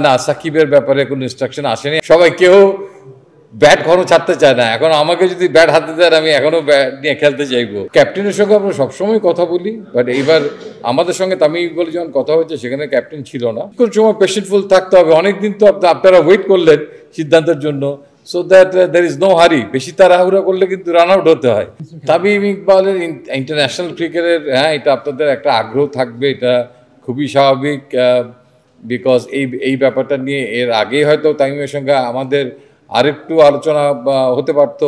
না, সাকিবের ব্যাপারে কোনো ইনস্ট্রাকশন আসেনি। সবাই কেউ ব্যাট ঘন ছাড়তে চায় না। এখন আমাকে যদি ব্যাট হাতে দেন আমি এখনো ব্যাট নিয়ে খেলতে চাইবো। ক্যাপ্টেনের সঙ্গে আমরা সবসময় কথা বলি, বাট এইবার আমাদের সঙ্গে তামিম ইকবাল যখন কথা হয়েছে সেখানে ক্যাপ্টেন ছিল না। কোন সময় পেশেন্টফুল থাকতে হবে। অনেকদিন তো আপনারা ওয়েট করলেন সিদ্ধান্তের জন্য, so that there is no hurry. বেশি তাড়াহুড়া করলে কিন্তু রান আউট হতে হয়। তামিম ইকবালের ইন্টারন্যাশনাল ক্রিকেটের, হ্যাঁ, এটা আপনাদের একটা আগ্রহ থাকবে, এটা খুবই স্বাভাবিক। বিকজ এই ব্যাপারটা নিয়ে এর আগেই হয়তো তামিমের সঙ্গে আমাদের আরেকটু আলোচনা হতে পারত।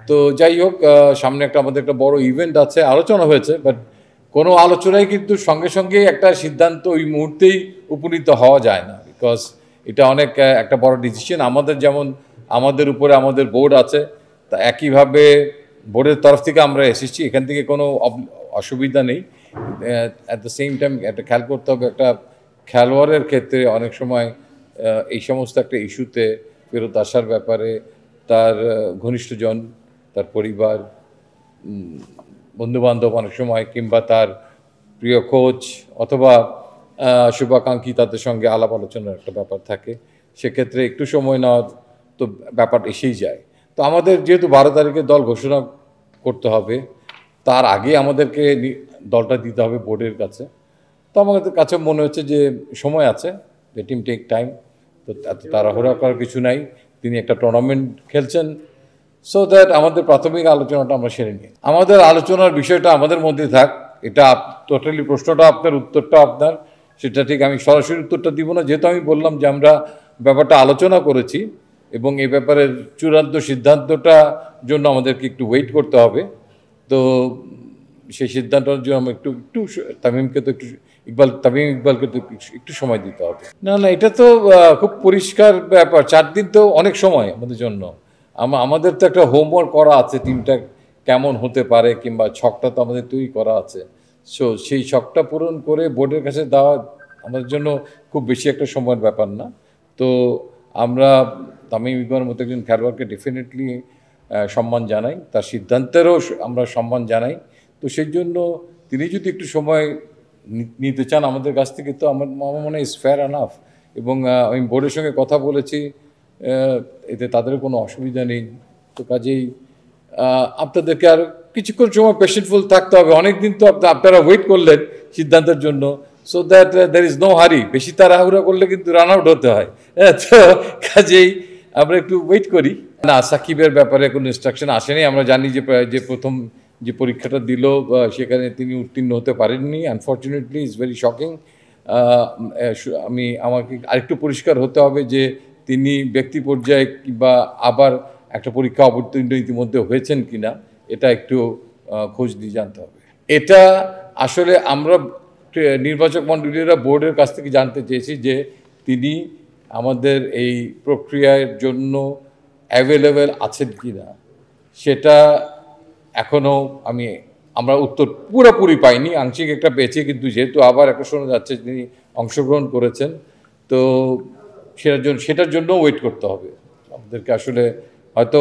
তো যাই হোক, সামনে আমাদের একটা বড় ইভেন্ট আছে, আলোচনা হয়েছে, বাট কোনো আলোচনায় কিন্তু সঙ্গে সঙ্গে একটা সিদ্ধান্ত ওই মুহূর্তেই উপনীত হওয়া যায় না, বিকজ এটা অনেক একটা বড় ডিসিশন। আমাদের যেমন আমাদের উপরে আমাদের বোর্ড আছে, তা একইভাবে বোর্ডের তরফ থেকে আমরা এসেছি, এখান থেকে কোনো অসুবিধা নেই। অ্যাট দ্য সেম টাইম একটা খেয়াল করতে হবে, একটা খেলোয়াড়ের ক্ষেত্রে অনেক সময় এই সমস্ত একটা ইস্যুতে ফেরত আসার ব্যাপারে তার ঘনিষ্ঠজন, তার পরিবার, বন্ধুবান্ধব অনেক সময়, কিংবা তার প্রিয় কোচ অথবা শুভাকাঙ্ক্ষী, তাদের সঙ্গে আলাপ আলোচনার একটা ব্যাপার থাকে। সেক্ষেত্রে একটু সময় নেওয়ার তো ব্যাপার এসেই যায়। তো আমাদের যেহেতু 12 তারিখে দল ঘোষণা করতে হবে, তার আগে আমাদেরকে দলটা দিতে হবে বোর্ডের কাছে। তো আমাদের কাছে মনে হচ্ছে যে সময় আছে, যে টিম টেক টাইম, তো এত তাড়াহুড়া করার কিছু নাই। তিনি একটা টুর্নামেন্ট খেলছেন, সো দ্যাট আমাদের প্রাথমিক আলোচনাটা আমরা সেরে নিই। আমাদের আলোচনার বিষয়টা আমাদের মধ্যে থাক, এটা টোটালি প্রশ্নটা আপনার, উত্তরটা আপনার, সেটা ঠিক আমি সরাসরি উত্তরটা দিব না, যেহেতু আমি বললাম যে আমরা ব্যাপারটা আলোচনা করেছি এবং এই ব্যাপারে চূড়ান্ত সিদ্ধান্তটা জন্য আমাদেরকে একটু ওয়েট করতে হবে। তো সেই সিদ্ধান্তের জন্য আমরা একটু তামিমকে তো একটু তামিম ইকবালকে তো একটু সময় দিতে হবে। না, এটা তো খুব পরিষ্কার ব্যাপার। 4 দিন তো অনেক সময় আমাদের জন্য। আমাদের তো একটা হোমওয়ার্ক করা আছে, টিমটা কেমন হতে পারে, কিংবা ছকটা তো আমাদের তৈরি করা আছে। সো সেই ছকটা পূরণ করে বোর্ডের কাছে দেওয়া আমাদের জন্য খুব বেশি একটা সময়ের ব্যাপার না। তো আমরা তামিম ইকবালের মতো একজন খেলোয়াড়কে ডেফিনেটলি সম্মান জানাই, তার সিদ্ধান্তেরও আমরা সম্মান জানাই। তো সেই জন্য তিনি যদি একটু সময় নিতে চান আমাদের কাছ থেকে, তো আমার মনে হয় ইজ ফেয়ার এনাফ। এবং আমি বোর্ডের সঙ্গে কথা বলেছি, এতে তাদের কোনো অসুবিধা নেই। তো কাজেই আপনাদেরকে আর কিছুক্ষণ সময় পেশেন্টফুল থাকতে হবে। অনেকদিন তো আপনারা ওয়েট করলেন সিদ্ধান্তের জন্য, so that there is no hurry. বেশি তাড়াহুড়া করলে কিন্তু রান আউট হতে হয়। তো কাজেই আমরা একটু ওয়েট করি। না, সাকিবের ব্যাপারে কোনো ইনস্ট্রাকশন আসেনি। আমরা জানি যে প্রথম যে পরীক্ষাটা দিল সেখানে তিনি উত্তীর্ণ হতে পারেননি, আনফর্চুনেটলি। Is very shocking. আমাকে আরেকটু পরিষ্কার হতে হবে যে তিনি ব্যক্তি পর্যায়ে কিংবা আবার একটা পরীক্ষা অবতীর্ণ ইতিমধ্যে হয়েছেন কিনা, এটা একটু খোঁজ দিয়ে জানতে হবে। এটা আসলে আমরা নির্বাচক মণ্ডলীরা বোর্ডের কাছ থেকে জানতে চেয়েছি যে তিনি আমাদের এই প্রক্রিয়ার জন্য অ্যাভেলেবেল আছেন কি না। সেটা এখনও আমরা উত্তর পুরোপুরি পাইনি, আংশিক একটা পেয়েছি। কিন্তু যেহেতু আবার একটা শোনা যাচ্ছে তিনি অংশগ্রহণ করেছেন, তো সেটার জন্য ওয়েট করতে হবে আমাদেরকে। আসলে হয়তো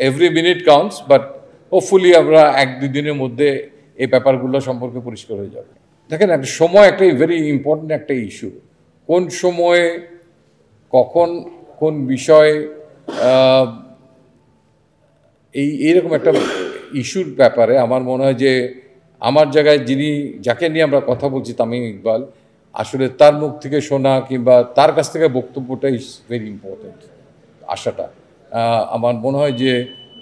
every minute counts, but hopefully আমরা 1-2 দিনের মধ্যে এই ব্যাপারগুলো সম্পর্কে পরিষ্কার হয়ে যাবে। দেখেন, একটা সময় একটা ভেরি ইম্পর্টেন্ট একটা ইস্যু। কোন সময়ে কখন কোন বিষয়ে এইরকম একটা ইস্যুর ব্যাপারে আমার মনে হয় যে আমার জায়গায় যাকে নিয়ে আমরা কথা বলছি, তামিম ইকবাল, আসলে তার মুখ থেকে শোনা কিংবা তার কাছ থেকে বক্তব্যটা ইজ ভেরি ইম্পর্টেন্ট। আশাটা আমার মনে হয় যে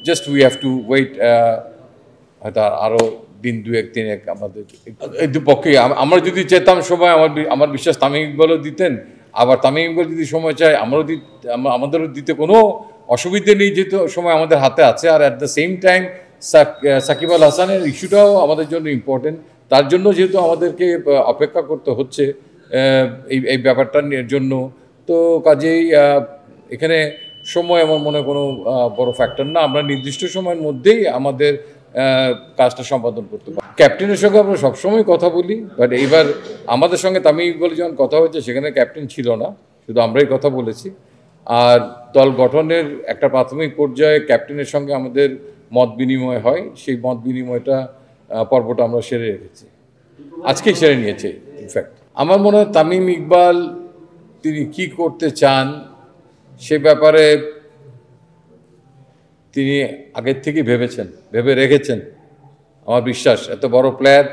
just we have to wait, হয়তো আরও দিন 2-1 আমাদের পক্ষে। আমরা যদি চেতাম সময়, আমার বিশ্বাস তামিম ইকবালও দিতেন। আবার তামিম ইকবাল যদি সময় চায় আমাদেরও দিতে কোনো অসুবিধে নেই, যেহেতু সময় আমাদের হাতে আছে। আর at the same time Shakib Al হাসানের ইস্যুটাও আমাদের জন্য ইম্পর্টেন্ট। তার জন্য যেহেতু আমাদেরকে অপেক্ষা করতে হচ্ছে এই ব্যাপারটার জন্য, তো কাজেই এখানে সময় আমার মনে কোনো বড় ফ্যাক্টর না। আমরা নির্দিষ্ট সময়ের মধ্যেই আমাদের কাজটা সম্পাদন করতে পারি। ক্যাপ্টেনের সঙ্গে আমরা সবসময় কথা বলি, বাট এইবার আমাদের সঙ্গে তামিম ইকবাল যখন কথা হয়েছে সেখানে ক্যাপ্টেন ছিল না, শুধু আমরাই কথা বলেছি। আর দল গঠনের একটা প্রাথমিক পর্যায়ে ক্যাপ্টেনের সঙ্গে আমাদের মত বিনিময় হয়, সেই মত বিনিময়টা পর্বটা আমরা সেরে রেখেছি, আজকেই সেরে নিয়েছি ইনফ্যাক্ট। আমার মনে হয় তামিম ইকবাল তিনি কি করতে চান সে ব্যাপারে তিনি আগের থেকেই ভেবে রেখেছেন। আমার বিশ্বাস এত বড় প্লেয়ার,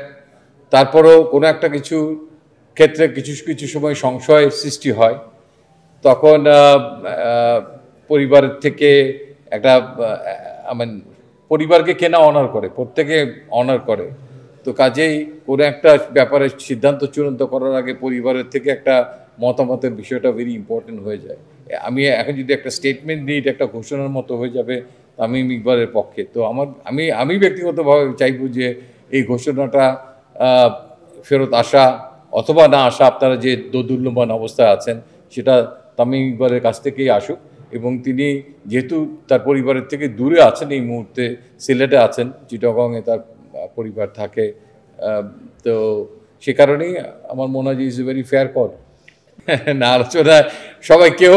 তারপরেও কোনো একটা কিছু ক্ষেত্রে কিছু সময় সংশয় সৃষ্টি হয়, তখন পরিবারের থেকে একটা পরিবারকে কেনা অনার করে, প্রত্যেকে অনার করে। তো কাজেই কোনো একটা ব্যাপারে সিদ্ধান্ত চূড়ান্ত করার আগে পরিবারের থেকে একটা মতামতের বিষয়টা ভেরি ইম্পর্টেন্ট হয়ে যায়। আমি এখন যদি একটা স্টেটমেন্ট দিই, এটা একটা ঘোষণার মতো হয়ে যাবে তামিম ইকবালের পক্ষে। তো আমি ব্যক্তিগতভাবে চাইব যে এই ঘোষণাটা ফেরত আসা অথবা না আসা, আপনারা যে দোদুল্যমান অবস্থায় আছেন সেটা তামিম ইকবালের কাছ থেকেই আসুক। এবং তিনি যেহেতু তার পরিবারের থেকে দূরে আছেন, এই মুহূর্তে সিলেটে আছেন, চিটাগংয়ে তার পরিবার থাকে, তো সে কারণেই আমার মনে হয় যে is a very fair call. না আলোচনায় সবাই কেউ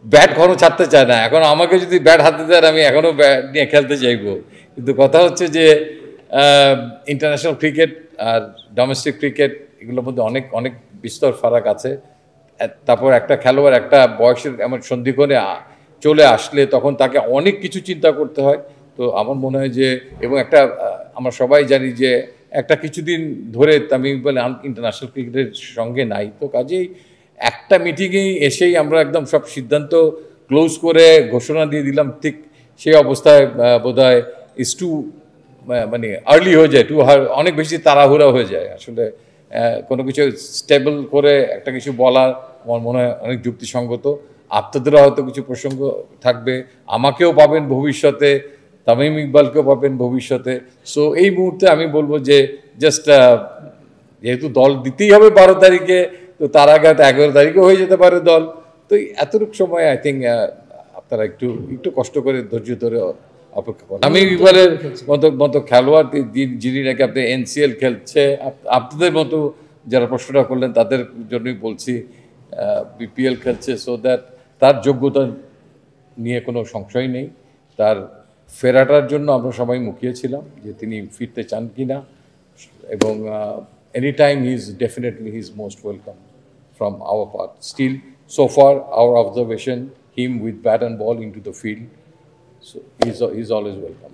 ব্যাট কখনো ছাড়তে চায় না। এখন আমাকে যদি ব্যাট হাতে দেন আমি এখনও ব্যাট নিয়ে খেলতে চাইবো, কিন্তু কথা হচ্ছে যে ইন্টারন্যাশনাল ক্রিকেট আর ডোমেস্টিক ক্রিকেট এগুলোর মধ্যে অনেক অনেক বিস্তর ফারাক আছে। তারপর একটা খেলোয়াড় একটা বয়সের এমন সন্ধিক্ষণে চলে আসলে তখন তাকে অনেক কিছু চিন্তা করতে হয়। তো আমার মনে হয় যে, এবং একটা আমরা সবাই জানি যে একটা কিছুদিন ধরে তামিম ইকবাল ইন্টারন্যাশনাল ক্রিকেটের সঙ্গে নাই। তো কাজেই একটা মিটিংয়েই এসেই আমরা একদম সব সিদ্ধান্ত ক্লোজ করে ঘোষণা দিয়ে দিলাম, ঠিক সেই অবস্থায় বোধহয় ইস টু মানে আর্লি হয়ে যায়, অনেক বেশি তাড়াহুড়া হয়ে যায়। আসলে কোনো কিছু স্টেবল করে একটা কিছু বলা আমার মনে হয় অনেক যুক্তিসঙ্গত। আপনাদেরও হয়তো কিছু প্রসঙ্গ থাকবে, আমাকেও পাবেন ভবিষ্যতে, তামিম ইকবালকেও পাবেন ভবিষ্যতে। সো এই মুহূর্তে আমি বলবো যে জাস্ট যেহেতু দল দিতেই হবে 12 তারিখে, তো তার আগে হয়তো 11 তারিখে হয়ে যেতে পারে দল। তো এতটুকু সময় আই থিঙ্ক আপনারা একটু কষ্ট করে ধৈর্য ধরে অপেক্ষা করেন। তামিম ইকবালের মতো খেলোয়াড় যিনি নাকি আপনি এনসিএল খেলছে, আপনাদের মতো যারা প্রশ্নটা করলেন তাদের জন্যই বলছি, বিপিএল খেলছে, সো দ্যাট তার যোগ্যতা নিয়ে কোনো সংশয় নেই। তার ফেরাটার জন্য আমরা সবাই মুখিয়েছিলাম যে তিনি ফিরতে চান কি না, এবং any time he is definitely he is most welcome from our part. Still, so far, our observation, him with bat and ball into the field, so he's always welcome.